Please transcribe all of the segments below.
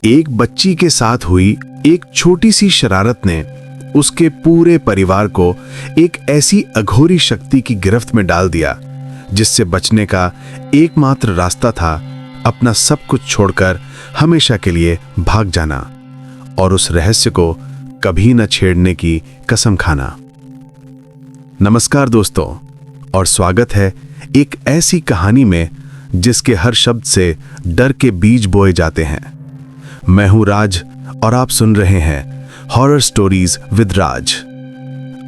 एक बच्ची के साथ हुई एक छोटी सी शरारत ने उसके पूरे परिवार को एक ऐसी अघोरी शक्ति की गिरफ्त में डाल दिया जिससे बचने का एकमात्र रास्ता था अपना सब कुछ छोड़कर हमेशा के लिए भाग जाना और उस रहस्य को कभी न छेड़ने की कसम खाना। नमस्कार दोस्तों, और स्वागत है एक ऐसी कहानी में जिसके हर शब्द से डर के बीज बोए जाते हैं। मैं हूं राज और आप सुन रहे हैं हॉरर स्टोरीज विद राज।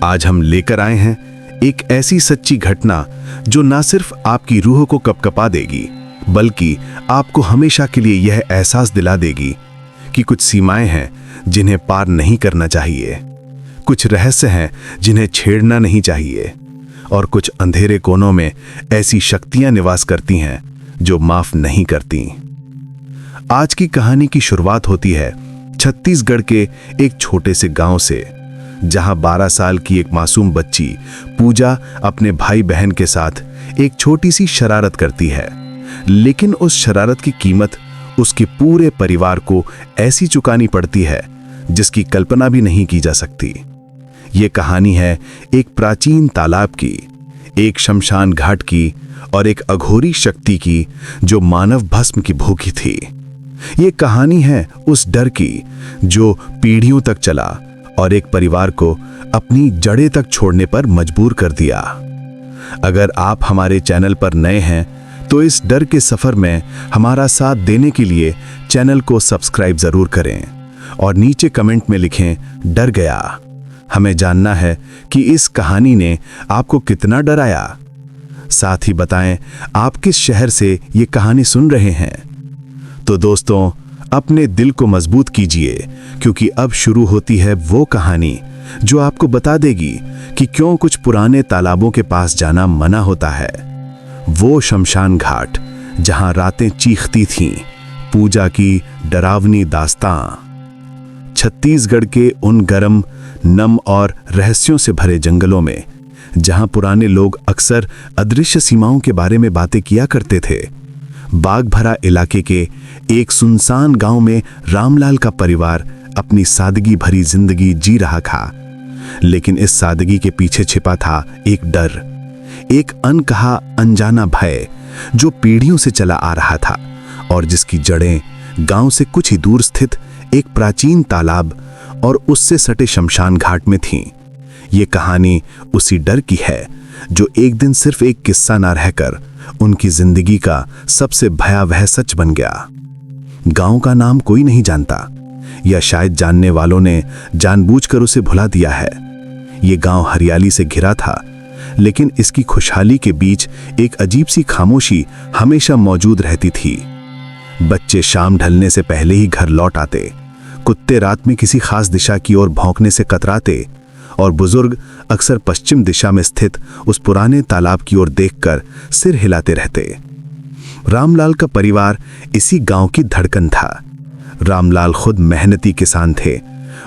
आज हम लेकर आए हैं एक ऐसी सच्ची घटना जो ना सिर्फ आपकी रूह को कपकपा देगी बल्कि आपको हमेशा के लिए यह एहसास दिला देगी कि कुछ सीमाएं हैं जिन्हें पार नहीं करना चाहिए, कुछ रहस्य हैं जिन्हें छेड़ना नहीं चाहिए और कुछ अंधेरे कोनों में ऐसी शक्तियां निवास करती हैं जो माफ नहीं करती। आज की कहानी की शुरुआत होती है छत्तीसगढ़ के एक छोटे से गांव से, जहां 12 साल की एक मासूम बच्ची पूजा अपने भाई बहन के साथ एक छोटी सी शरारत करती है, लेकिन उस शरारत की कीमत उसके पूरे परिवार को ऐसी चुकानी पड़ती है जिसकी कल्पना भी नहीं की जा सकती। ये कहानी है एक प्राचीन तालाब की, एक शमशान घाट की और एक अघोरी शक्ति की जो मानव भस्म की भूखी थी। ये कहानी है उस डर की जो पीढ़ियों तक चला और एक परिवार को अपनी जड़ें तक छोड़ने पर मजबूर कर दिया। अगर आप हमारे चैनल पर नए हैं तो इस डर के सफर में हमारा साथ देने के लिए चैनल को सब्सक्राइब जरूर करें और नीचे कमेंट में लिखें डर गया। हमें जानना है कि इस कहानी ने आपको कितना डराया। साथ ही बताएं आप किस शहर से ये कहानी सुन रहे हैं। तो दोस्तों, अपने दिल को मजबूत कीजिए क्योंकि अब शुरू होती है वो कहानी जो आपको बता देगी कि क्यों कुछ पुराने तालाबों के पास जाना मना होता है। वो शमशान घाट जहां रातें चीखती थीं, पूजा की डरावनी दास्तां। छत्तीसगढ़ के उन गर्म, नम और रहस्यों से भरे जंगलों में जहां पुराने लोग अक्सर अदृश्य सीमाओं के बारे में बातें किया करते थे। बाग भरा इलाके के एक सुनसान गांव में रामलाल का परिवार अपनी सादगी भरी जिंदगी जी रहा था, लेकिन इस सादगी के पीछे छिपा था एक डर, एक अनकहा अनजाना भय जो पीढ़ियों से चला आ रहा था और जिसकी जड़ें गांव से कुछ ही दूर स्थित एक प्राचीन तालाब और उससे सटे शमशान घाट में थीं। ये कहानी उसी डर की है जो एक दिन सिर्फ एक किस्सा ना रहकर उनकी जिंदगी का सबसे भयावह सच बन गया। गांव का नाम कोई नहीं जानता, या शायद जानने वालों ने जानबूझकर उसे भुला दिया है। ये गांव हरियाली से घिरा था, लेकिन इसकी खुशहाली के बीच एक अजीब सी खामोशी हमेशा मौजूद रहती थी। बच्चे शाम ढलने से पहले ही घर लौट आते, कुत्ते रात में किसी खास दिशा की ओर भौंकने से कतराते और बुजुर्ग अक्सर पश्चिम दिशा में स्थित उस पुराने तालाब की ओर देखकर सिर हिलाते रहते। रामलाल का परिवार इसी गांव की धड़कन था। रामलाल खुद मेहनती किसान थे।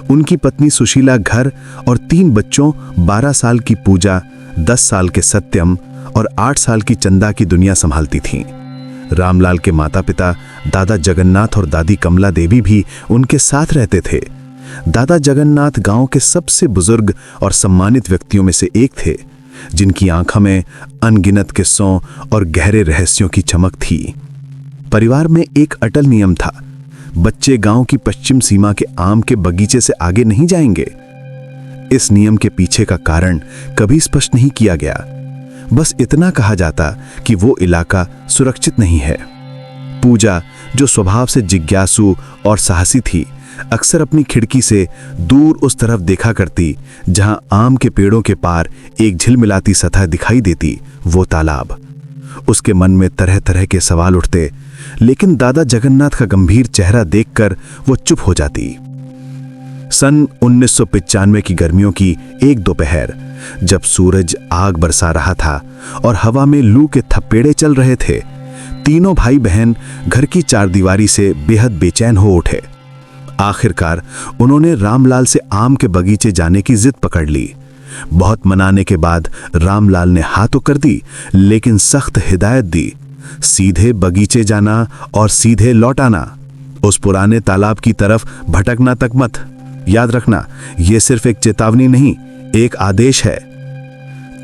उनकी पत्नी सुशीला घर और 3 बच्चों 12 साल की पूजा, 10 साल के सत्यम और 8 साल की चंदा की दुनिया संभालती थीं। रामलाल के माता पिता दादा जगन्नाथ और दादी कमला देवी भी उनके साथ रहते थे। दादा जगन्नाथ गांव के सबसे बुजुर्ग और सम्मानित व्यक्तियों में से एक थे, जिनकी आंखों में अनगिनत किस्सों और गहरे रहस्यों की चमक थी। परिवार में एक अटल नियम था, बच्चे गांव की पश्चिम सीमा के आम के बगीचे से आगे नहीं जाएंगे। इस नियम के पीछे का कारण कभी स्पष्ट नहीं किया गया, बस इतना कहा जाता कि वो इलाका सुरक्षित नहीं है। पूजा, जो स्वभाव से जिज्ञासु और साहसी थी, अक्सर अपनी खिड़की से दूर उस तरफ देखा करती जहां आम के पेड़ों के पार एक झिलमिलाती सतह दिखाई देती, वो तालाब। उसके मन में तरह तरह के सवाल उठते, लेकिन दादा जगन्नाथ का गंभीर चेहरा देखकर वो चुप हो जाती। सन 1995 की गर्मियों की एक दोपहर, जब सूरज आग बरसा रहा था और हवा में लू के थपेड़े चल रहे थे, तीनों भाई बहन घर की चारदीवारी से बेहद बेचैन हो उठे। आखिरकार उन्होंने रामलाल से आम के बगीचे जाने की जिद पकड़ ली। बहुत मनाने के बाद रामलाल ने हाँ तो कर दी, लेकिन सख्त हिदायत दी, सीधे बगीचे जाना और सीधे लौट आना। उस पुराने तालाब की तरफ भटकना तक मत। याद रखना, यह सिर्फ एक चेतावनी नहीं, एक आदेश है।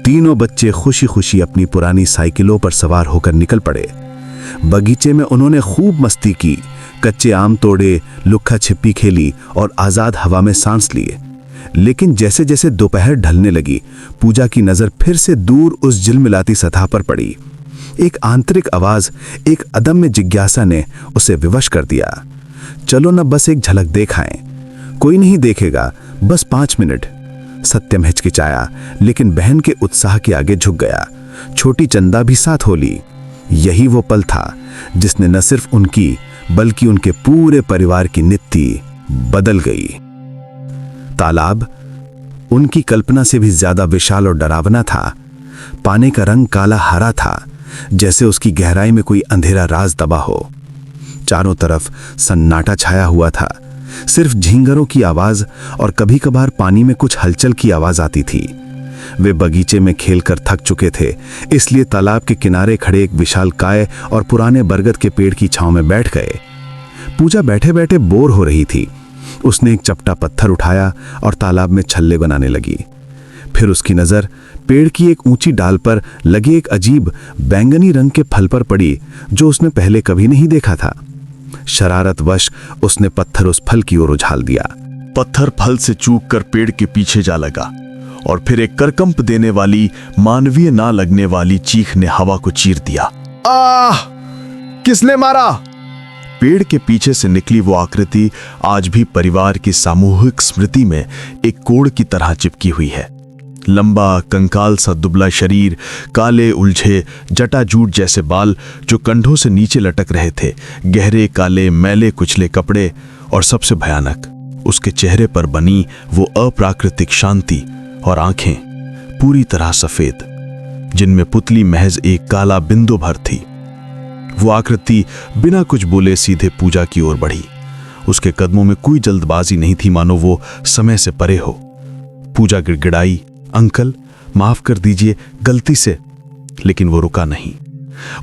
तीनों बच्चे खुशी खुशी अपनी पुरानी साइकिलों पर सवार होकर निकल पड़े। बगीचे में उन्होंने खूब मस्ती की, कच्चे आम तोड़े, लुक्का छिपी खेली और आजाद हवा में सांस लिए। लेकिन जैसे जैसे दोपहर ढलने लगी, पूजा की नजर फिर से दूर उस झिलमिलाती सतह पर पड़ी। एक आंतरिक आवाज, एक अदम्य जिज्ञासा ने उसे विवश कर दिया। चलो न बस एक झलक देख आएं। कोई नहीं देखेगा, बस 5 मिनट। सत्यम हिचकिचाया, लेकिन बहन के उत्साह के आगे झुक गया। छोटी चंदा भी साथ हो ली। यही वो पल था जिसने न सिर्फ उनकी बल्कि उनके पूरे परिवार की नीति बदल गई। तालाब उनकी कल्पना से भी ज्यादा विशाल और डरावना था। पानी का रंग काला हरा था, जैसे उसकी गहराई में कोई अंधेरा राज दबा हो। चारों तरफ सन्नाटा छाया हुआ था। सिर्फ झींगरों की आवाज और कभी कभार पानी में कुछ हलचल की आवाज आती थी। वे बगीचे में खेलकर थक चुके थे, इसलिए तालाब के किनारे खड़े एक विशालकाय और पुराने बरगद के पेड़ की छांव में बैठ गए। पूजा बैठे बैठे बोर हो रही थी। उसने एक चपटा पत्थर उठाया और तालाब में छल्ले बनाने लगी। फिर उसकी नजर पेड़ की एक ऊंची डाल पर लगे एक अजीब बैंगनी रंग के फल पर पड़ी, जो उसने पहले कभी नहीं देखा था। शरारतवश उसने पत्थर उस फल की ओर उछाल दिया। पत्थर फल से चूक कर पेड़ के पीछे जा लगा और फिर एक करकंप देने वाली, मानवीय ना लगने वाली चीख ने हवा को चीर दिया। आह! किसने मारा? पेड़ के पीछे से निकली वो आकृति आज भी परिवार की सामूहिक स्मृति में एक कोड़ की तरह चिपकी हुई है। लंबा, कंकाल सा दुबला शरीर, काले उलझे जटाजूट जैसे बाल जो कंधों से नीचे लटक रहे थे, गहरे काले मैले कुचले कपड़े, और सबसे भयानक, उसके चेहरे पर बनी वो अप्राकृतिक शांति और आंखें पूरी तरह सफेद, जिनमें पुतली महज एक काला बिंदु भर थी। वो आकृति बिना कुछ बोले सीधे पूजा की ओर बढ़ी। उसके कदमों में कोई जल्दबाजी नहीं थी, मानो वो समय से परे हो। पूजा गिड़गिड़ाई, अंकल माफ कर दीजिए, गलती से। लेकिन वो रुका नहीं।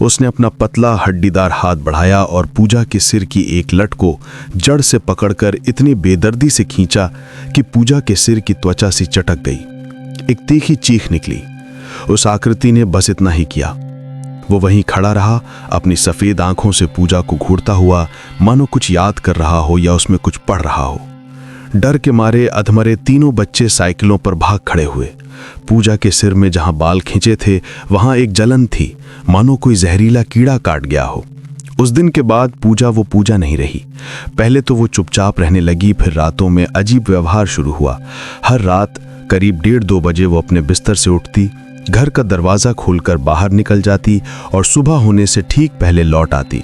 उसने अपना पतला हड्डीदार हाथ बढ़ाया और पूजा के सिर की एक लट को जड़ से पकड़कर इतनी बेदर्दी से खींचा कि पूजा के सिर की त्वचा सी चटक गई। एक तीखी चीख निकली। उस आकृति ने बस इतना ही किया। वो वहीं खड़ा रहा, अपनी सफेद आंखों से पूजा को घूरता हुआ, मानो कुछ याद कर रहा हो या उसमें कुछ पढ़ रहा हो। डर के मारे अधमरे तीनों बच्चे साइकिलों पर भाग खड़े हुए। पूजा के सिर में जहां बाल खींचे थे वहां एक जलन थी, मानो कोई जहरीला कीड़ा काट गया हो। उस दिन के बाद पूजा वो पूजा नहीं रही। पहले तो वो चुपचाप रहने लगी, फिर रातों में अजीब व्यवहार शुरू हुआ। हर रात करीब 1:30-2 बजे वो अपने बिस्तर से उठती, घर का दरवाजा खोलकर बाहर निकल जाती और सुबह होने से ठीक पहले लौट आती।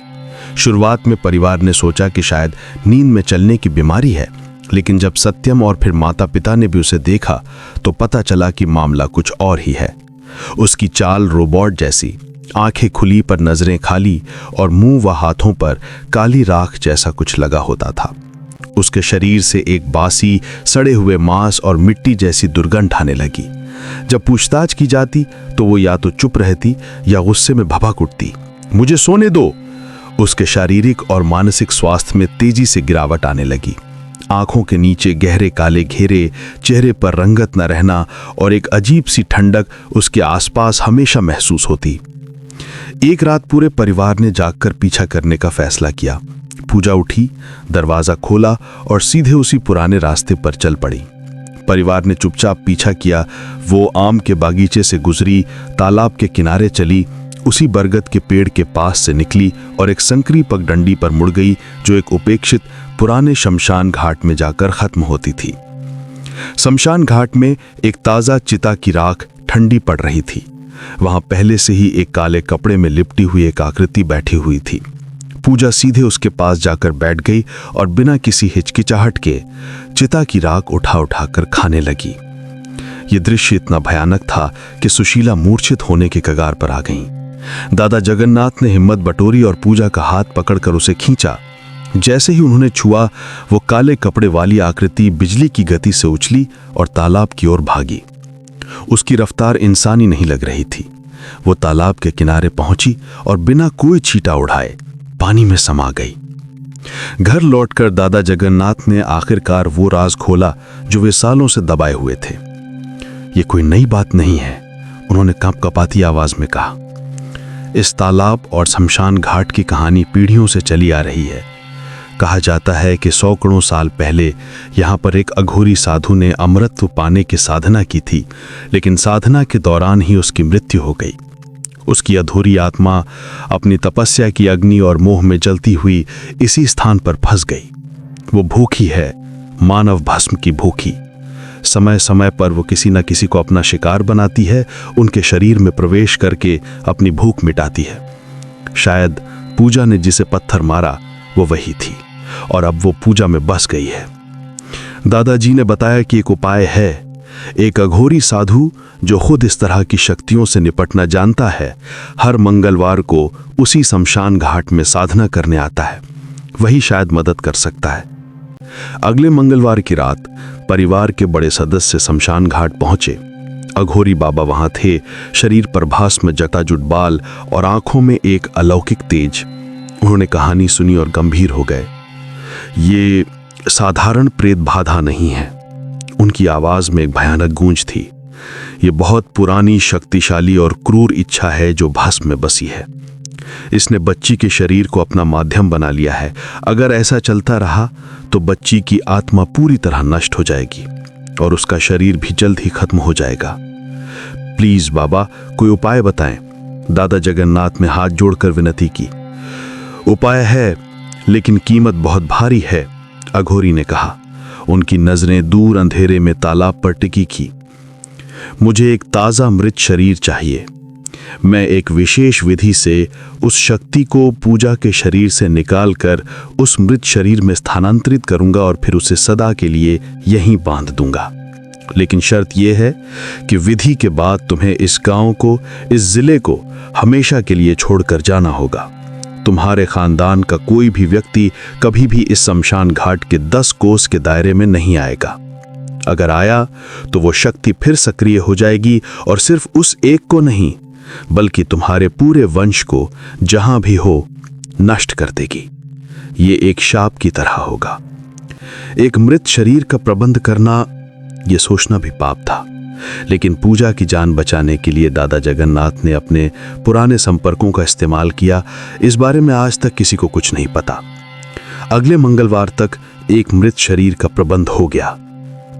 शुरुआत में परिवार ने सोचा कि शायद नींद में चलने की बीमारी है, लेकिन जब सत्यम और फिर माता पिता ने भी उसे देखा तो पता चला कि मामला कुछ और ही है। उसकी चाल रोबोट जैसी, आंखें खुली पर नजरें खाली और मुंह व हाथों पर काली राख जैसा कुछ लगा होता था। उसके शरीर से एक बासी सड़े हुए मांस और मिट्टी जैसी दुर्गंध आने लगी। जब पूछताछ की जाती तो वो या तो चुप रहती या गुस्से में भभक उठती। मुझे सोने दो। उसके शारीरिक और मानसिक स्वास्थ्य में तेजी से गिरावट आने लगी। आंखों के नीचे गहरे काले घेरे, चेहरे पर रंगत न रहना और एक अजीब सी ठंडक उसके आसपास हमेशा महसूस होती। एक रात पूरे परिवार ने जागकर पीछा करने का फैसला किया। पूजा उठी, दरवाजा खोला और सीधे उसी पुराने रास्ते पर चल पड़ी। परिवार ने चुपचाप पीछा किया। वो आम के बागीचे से गुजरी, तालाब के किनारे चली, उसी बरगद के पेड़ के पास से निकली और एक संकरी पगडंडी पर मुड़ गई जो एक उपेक्षित पुराने शमशान घाट में जाकर खत्म होती थी। शमशान घाट में एक ताजा चिता की राख ठंडी पड़ रही थी। वहां पहले से ही एक काले कपड़े में लिपटी हुई एक आकृति बैठी हुई थी। पूजा सीधे उसके पास जाकर बैठ गई और बिना किसी हिचकिचाहट के चिता की राख उठा उठाकर खाने लगी। यह दृश्य इतना भयानक था कि सुशीला मूर्छित होने के कगार पर आ गईं। दादा जगन्नाथ ने हिम्मत बटोरी और पूजा का हाथ पकड़कर उसे खींचा। जैसे ही उन्होंने छुआ, वो काले कपड़े वाली आकृति बिजली की गति से उछली और तालाब की ओर भागी। उसकी रफ्तार इंसानी नहीं लग रही थी। वो तालाब के किनारे पहुंची और बिना कोई छींटा उड़ाए पानी में समा गई। घर लौटकर दादा जगन्नाथ ने आखिरकार वो राज खोला जो वे सालों से दबाए हुए थे। ये कोई नई बात नहीं है, उन्होंने कंपकपाती आवाज में कहा। इस तालाब और शमशान घाट की कहानी पीढ़ियों से चली आ रही है। कहा जाता है कि सैकड़ों साल पहले यहाँ पर एक अघोरी साधु ने अमरत्व पाने की साधना की थी, लेकिन साधना के दौरान ही उसकी मृत्यु हो गई। उसकी अधूरी आत्मा अपनी तपस्या की अग्नि और मोह में जलती हुई इसी स्थान पर फंस गई। वो भूखी है, मानव भस्म की भूखी। समय समय पर वो किसी न किसी को अपना शिकार बनाती है, उनके शरीर में प्रवेश करके अपनी भूख मिटाती है। शायद पूजा ने जिसे पत्थर मारा वो वही थी, और अब वो पूजा में बस गई है। दादाजी ने बताया कि एक उपाय है। एक अघोरी साधु जो खुद इस तरह की शक्तियों से निपटना जानता है, हर मंगलवार को उसी शमशान घाट में साधना करने आता है। वही शायद मदद कर सकता है। अगले मंगलवार की रात परिवार के बड़े सदस्य शमशान घाट पहुंचे। अघोरी बाबा वहां थे, शरीर पर भस्म, जटाजुट बाल और आंखों में एक अलौकिक तेज। उन्होंने कहानी सुनी और गंभीर हो गए। ये साधारण प्रेत बाधा नहीं है। उनकी आवाज में एक भयानक गूंज थी। ये बहुत पुरानी, शक्तिशाली और क्रूर इच्छा है जो भस्म में बसी है। इसने बच्ची के शरीर को अपना माध्यम बना लिया है। अगर ऐसा चलता रहा तो बच्ची की आत्मा पूरी तरह नष्ट हो जाएगी और उसका शरीर भी जल्द ही खत्म हो जाएगा। प्लीज बाबा, कोई उपाय बताएं। दादा जगन्नाथ ने हाथ जोड़कर विनती की। उपाय है, लेकिन कीमत बहुत भारी है, अघोरी ने कहा। उनकी नजरें दूर अंधेरे में तालाब पर टिकी की। मुझे एक ताजा मृत शरीर चाहिए। मैं एक विशेष विधि से उस शक्ति को पूजा के शरीर से निकालकर उस मृत शरीर में स्थानांतरित करूंगा और फिर उसे सदा के लिए यहीं बांध दूंगा। लेकिन शर्त यह है कि विधि के बाद तुम्हें इस गांव को, इस जिले को हमेशा के लिए छोड़कर जाना होगा। तुम्हारे खानदान का कोई भी व्यक्ति कभी भी इस शमशान घाट के 10 कोस के दायरे में नहीं आएगा। अगर आया तो वो शक्ति फिर सक्रिय हो जाएगी और सिर्फ उस एक को नहीं, बल्कि तुम्हारे पूरे वंश को जहां भी हो नष्ट कर देगी। ये एक शाप की तरह होगा। एक मृत शरीर का प्रबंध करना, यह सोचना भी पाप था, लेकिन पूजा की जान बचाने के लिए दादा जगन्नाथ ने अपने पुराने संपर्कों का इस्तेमाल किया। इस बारे में आज तक किसी को कुछ नहीं पता। अगले मंगलवार तक एक मृत शरीर का प्रबंध हो गया।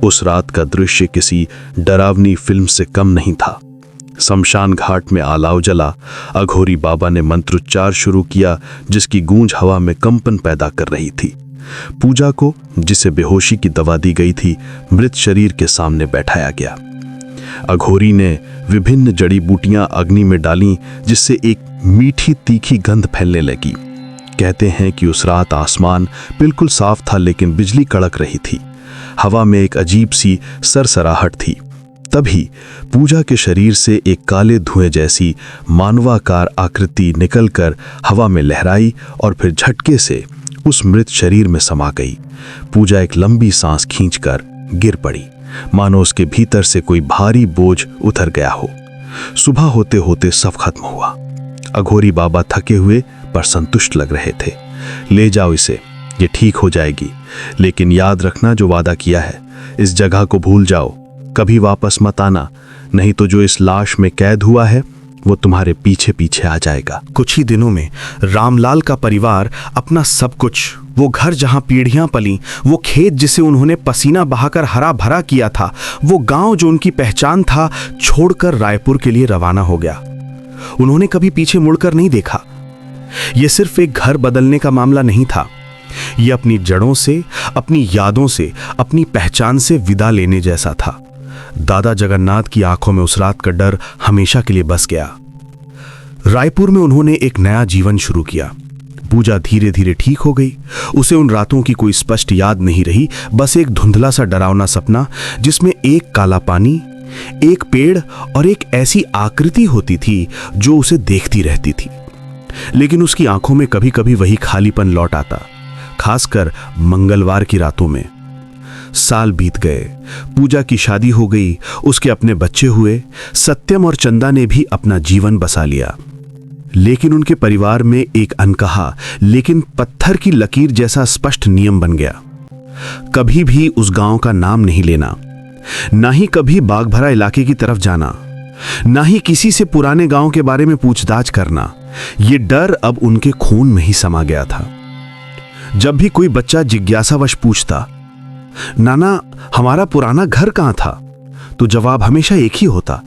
उस रात का दृश्य किसी डरावनी फिल्म से कम नहीं था। शमशान घाट में आलाव जला। अघोरी बाबा ने मंत्रोच्चार शुरू किया, जिसकी गूंज हवा में कंपन पैदा कर रही थी। पूजा को, जिसे बेहोशी की दवा दी गई थी, मृत शरीर के सामने बैठाया गया। अघोरी ने विभिन्न जड़ी बूटियां अग्नि में डालीं, जिससे एक मीठी तीखी गंध फैलने लगी। कहते हैं कि उस रात आसमान बिल्कुल साफ था, लेकिन बिजली कड़क रही थी। हवा में एक अजीब सी सरसराहट थी। तभी पूजा के शरीर से एक काले धुएं जैसी मानवाकार आकृति निकलकर हवा में लहराई और फिर झटके से उस मृत शरीर में समा गई। पूजा एक लंबी सांस खींचकर गिर पड़ी, मानो उसके भीतर से कोई भारी बोझ उतर गया हो। सुबह होते होते सब खत्म हुआ। अघोरी बाबा थके हुए पर संतुष्ट लग रहे थे। ले जाओ इसे, ये ठीक हो जाएगी, लेकिन याद रखना जो वादा किया है। इस जगह को भूल जाओ, कभी वापस मत आना, नहीं तो जो इस लाश में कैद हुआ है वो तुम्हारे पीछे पीछे आ जाएगा। कुछ ही दिनों में रामलाल का परिवार अपना सब कुछ, वो घर जहां पीढ़ियां पली, वो खेत जिसे उन्होंने पसीना बहाकर हरा भरा किया था, वो गांव जो उनकी पहचान था, छोड़कर रायपुर के लिए रवाना हो गया। उन्होंने कभी पीछे मुड़कर नहीं देखा। यह सिर्फ एक घर बदलने का मामला नहीं था। यह अपनी जड़ों से, अपनी यादों से, अपनी पहचान से विदा लेने जैसा था। दादा जगन्नाथ की आंखों में उस रात का डर हमेशा के लिए बस गया। रायपुर में उन्होंने एक नया जीवन शुरू किया। पूजा धीरे धीरे ठीक हो गई। उसे उन रातों की कोई स्पष्ट याद नहीं रही, बस एक धुंधला सा डरावना सपना, जिसमें एक काला पानी, एक पेड़ और एक ऐसी आकृति होती थी जो उसे देखती रहती थी। लेकिन उसकी आंखों में कभी कभी वही खालीपन लौट आता, खासकर मंगलवार की रातों में। साल बीत गए, पूजा की शादी हो गई, उसके अपने बच्चे हुए। सत्यम और चंदा ने भी अपना जीवन बसा लिया। लेकिन उनके परिवार में एक अनकहा लेकिन पत्थर की लकीर जैसा स्पष्ट नियम बन गया। कभी भी उस गांव का नाम नहीं लेना, ना ही कभी बागभरा इलाके की तरफ जाना, ना ही किसी से पुराने गांव के बारे में पूछताछ करना। ये डर अब उनके खून में ही समा गया था। जब भी कोई बच्चा जिज्ञासावश पूछता, नाना हमारा पुराना घर कहां था, तो जवाब हमेशा एक ही होता,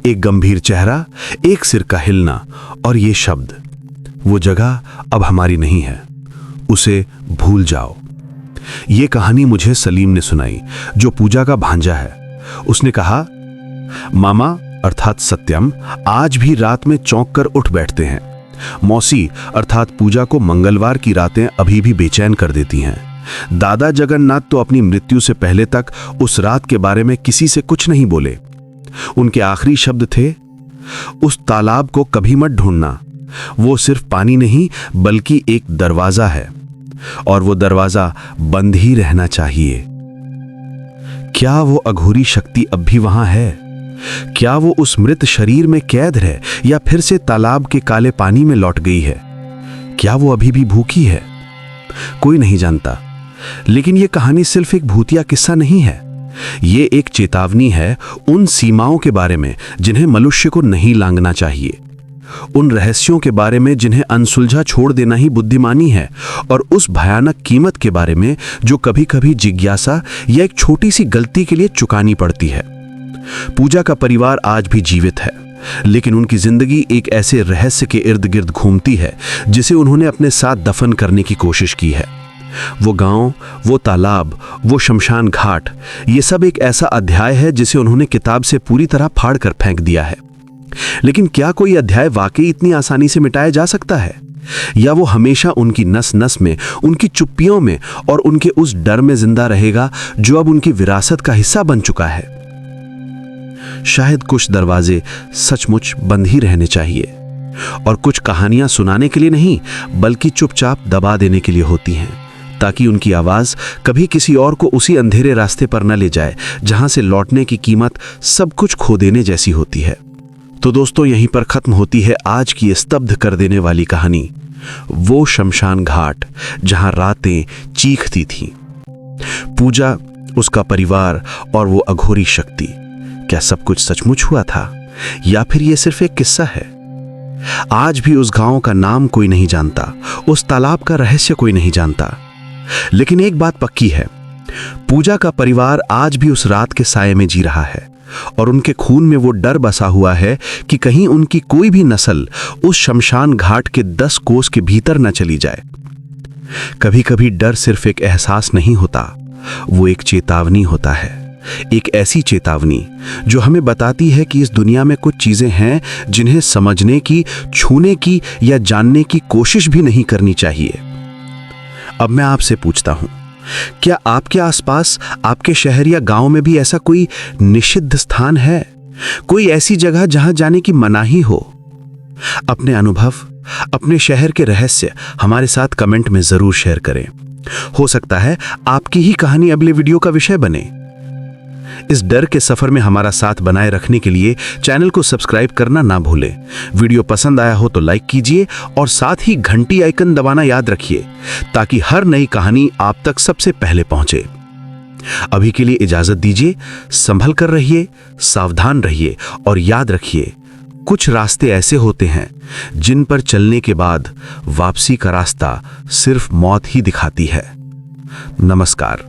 एक गंभीर चेहरा, एक सिर का हिलना और ये शब्द, वो जगह अब हमारी नहीं है, उसे भूल जाओ। ये कहानी मुझे सलीम ने सुनाई, जो पूजा का भांजा है। उसने कहा, मामा अर्थात सत्यम आज भी रात में चौंक कर उठ बैठते हैं। मौसी अर्थात पूजा को मंगलवार की रातें अभी भी बेचैन कर देती हैं। दादा जगन्नाथ तो अपनी मृत्यु से पहले तक उस रात के बारे में किसी से कुछ नहीं बोले। उनके आखिरी शब्द थे, उस तालाब को कभी मत ढूंढना, वो सिर्फ पानी नहीं बल्कि एक दरवाजा है और वो दरवाजा बंद ही रहना चाहिए। क्या वो अघोरी शक्ति अब भी वहां है? क्या वो उस मृत शरीर में कैद है या फिर से तालाब के काले पानी में लौट गई है? क्या वो अभी भी भूखी है? कोई नहीं जानता। लेकिन ये कहानी सिर्फ एक भूतिया किस्सा नहीं है, ये एक चेतावनी है उन सीमाओं के बारे में जिन्हें मनुष्य को नहीं लांघना चाहिए, उन रहस्यों के बारे में जिन्हें अनसुलझा छोड़ देना ही बुद्धिमानी है, और उस भयानक कीमत के बारे में जो कभी कभी जिज्ञासा या एक छोटी सी गलती के लिए चुकानी पड़ती है। पूजा का परिवार आज भी जीवित है, लेकिन उनकी जिंदगी एक ऐसे रहस्य के इर्द गिर्द घूमती है जिसे उन्होंने अपने साथ दफन करने की कोशिश की है। वो गांव, वो तालाब, वो शमशान घाट, ये सब एक ऐसा अध्याय है जिसे उन्होंने किताब से पूरी तरह फाड़ कर फेंक दिया है। लेकिन क्या कोई अध्याय वाकई इतनी आसानी से मिटाया जा सकता है, या वो हमेशा उनकी नस नस में, उनकी चुप्पियों में और उनके उस डर में जिंदा रहेगा जो अब उनकी विरासत का हिस्सा बन चुका है? शायद कुछ दरवाजे सचमुच बंद ही रहने चाहिए, और कुछ कहानियां सुनाने के लिए नहीं बल्कि चुपचाप दबा देने के लिए होती हैं, ताकि उनकी आवाज कभी किसी और को उसी अंधेरे रास्ते पर न ले जाए जहां से लौटने की कीमत सब कुछ खो देने जैसी होती है। तो दोस्तों, यहीं पर खत्म होती है आज की स्तब्ध कर देने वाली कहानी, वो शमशान घाट जहां रातें चीखती थीं। पूजा, उसका परिवार और वो अघोरी शक्ति, क्या सब कुछ सचमुच हुआ था या फिर ये सिर्फ एक किस्सा है? आज भी उस गांव का नाम कोई नहीं जानता, उस तालाब का रहस्य कोई नहीं जानता, लेकिन एक बात पक्की है, पूजा का परिवार आज भी उस रात के साये में जी रहा है, और उनके खून में वो डर बसा हुआ है कि कहीं उनकी कोई भी नस्ल उस शमशान घाट के 10 कोस के भीतर न चली जाए। कभी कभी डर सिर्फ एक एहसास नहीं होता, वो एक चेतावनी होता है, एक ऐसी चेतावनी जो हमें बताती है कि इस दुनिया में कुछ चीजें हैं जिन्हें समझने की, छूने की या जानने की कोशिश भी नहीं करनी चाहिए। अब मैं आपसे पूछता हूं, क्या आपके आसपास, आपके शहर या गांव में भी ऐसा कोई निषिद्ध स्थान है, कोई ऐसी जगह जहां जाने की मनाही हो? अपने अनुभव, अपने शहर के रहस्य हमारे साथ कमेंट में जरूर शेयर करें। हो सकता है आपकी ही कहानी अगले वीडियो का विषय बने। इस डर के सफर में हमारा साथ बनाए रखने के लिए चैनल को सब्सक्राइब करना ना भूलें। वीडियो पसंद आया हो तो लाइक कीजिए और साथ ही घंटी आइकन दबाना याद रखिए, ताकि हर नई कहानी आप तक सबसे पहले पहुंचे। अभी के लिए इजाजत दीजिए। संभल कर रहिए, सावधान रहिए और याद रखिए, कुछ रास्ते ऐसे होते हैं जिन पर चलने के बाद वापसी का रास्ता सिर्फ मौत ही दिखाती है। नमस्कार।